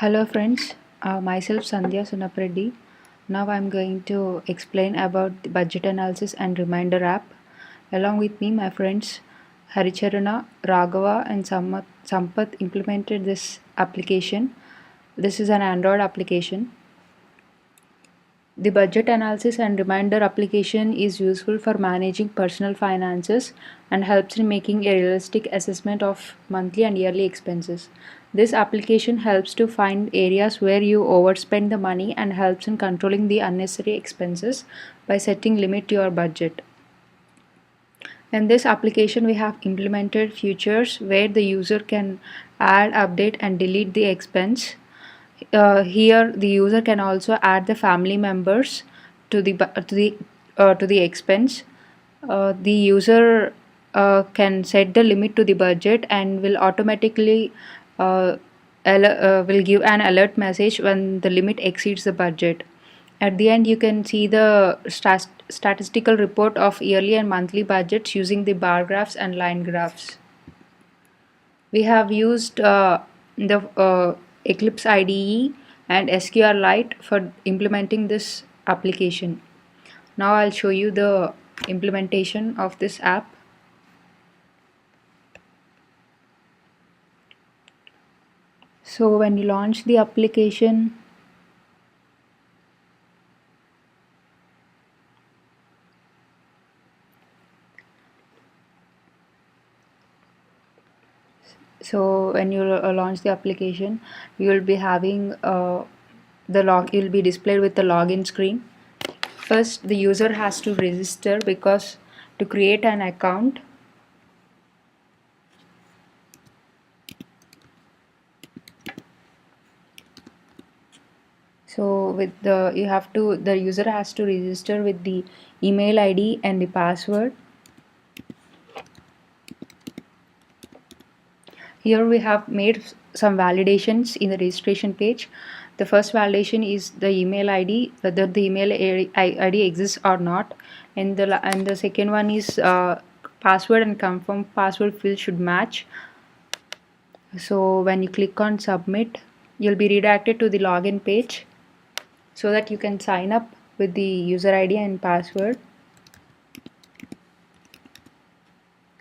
Hello friends, myself Sandhya Sunapreddy. Now I'm going to explain about the budget analysis and reminder app. Along with me, my friends Haricharana, Raghava and Sampath implemented this application. This is an Android application. The budget analysis and reminder application is useful for managing personal finances and helps in making a realistic assessment of monthly and yearly expenses. This application helps to find areas where you overspend the money and helps in controlling the unnecessary expenses by setting limit to your budget. In this application, we have implemented features where the user can add, update, and delete the expense. Here, the user can also add the family members to the expense. The user can set the limit to the budget and will automatically uh, will give an alert message when the limit exceeds the budget. At the end, you can see the statistical report of yearly and monthly budgets using the bar graphs and line graphs. We have used the Eclipse IDE and SQLite for implementing this application. Now I'll show you the implementation of this app. So when you launch the application, launch the application, you will be having you'll be displayed with the login screen. First, the user has to register because to create an account, so with the user has to register with the email ID and the password. Here we have made some validations in the registration page. The first validation is the email ID, whether the email ID exists or not, and the second one is password and confirm password field should match. So when you click on submit, you'll be redirected to the login page so that you can sign up with the user ID and password.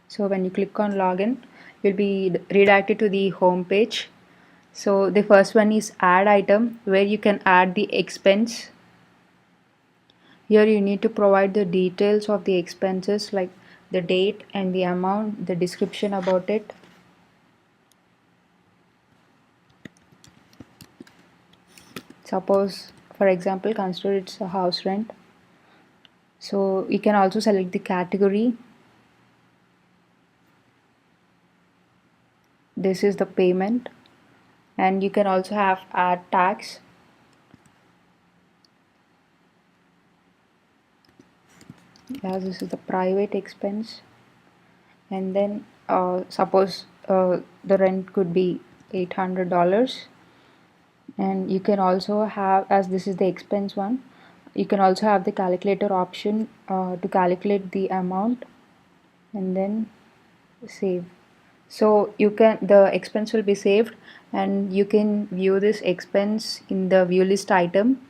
So when you click on login, you'll be redirected to the home page. So the first one is add item, where you can add the expense. Here you need to provide the details of the expenses like the date and the amount, the description about it. Suppose, for example, consider it's a house rent. So you can also select the category. This is the payment, and you can also have add tax. As this is the private expense, and then suppose the rent could be $800, and you can also have, as this is the expense one, you can also have the calculator option to calculate the amount and then save. So the expense will be saved, and you can view this expense in the view list item.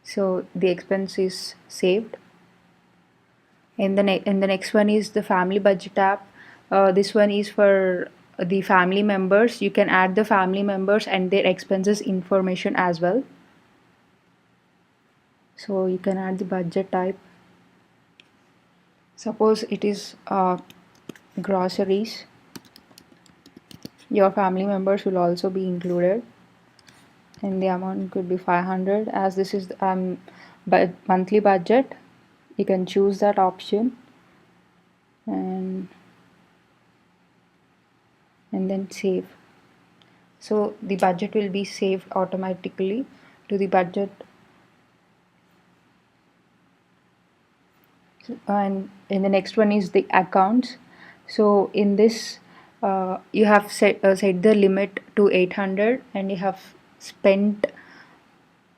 So the expense is saved. And the next one is the family budget app. This one is for the family members. You can add the family members and their expenses information as well. So you can add the budget type. Suppose it is groceries. Your family members will also be included, and the amount could be 500. As this is monthly budget, you can choose that option and then save. So the budget will be saved automatically to the budget. And in the next one is the accounts. So in this you have set the limit to 800, and you have spent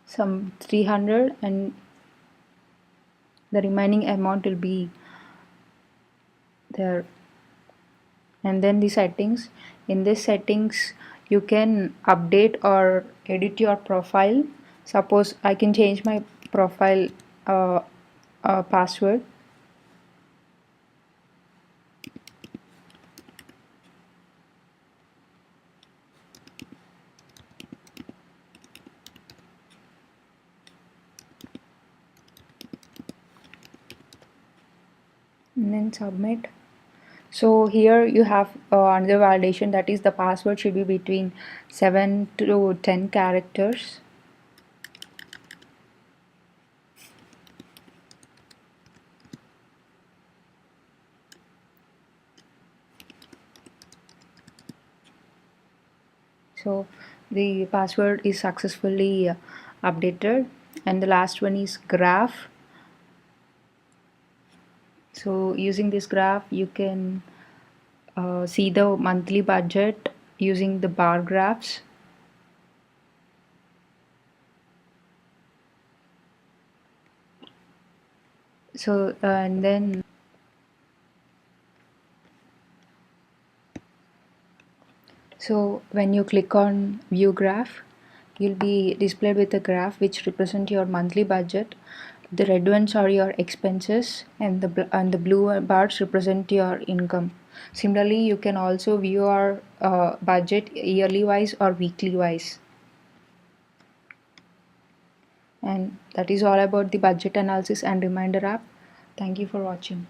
some 300, and the remaining amount will be there. And then the settings, in this settings you can update or edit your profile. Suppose I can change my profile uh, password. And then submit. So here you have another validation, that is the password should be between 7 to 10 characters. So the password is successfully updated. And the last one is graph. So using this graph you can see the monthly budget using the bar graphs. So and then so when you click on view graph, you'll be displayed with a graph which represent your monthly budget. The red ones are your expenses, and the blue bars represent your income. Similarly, you can also view your budget yearly wise or weekly wise. And that is all about the budget analysis and reminder app. Thank you for watching.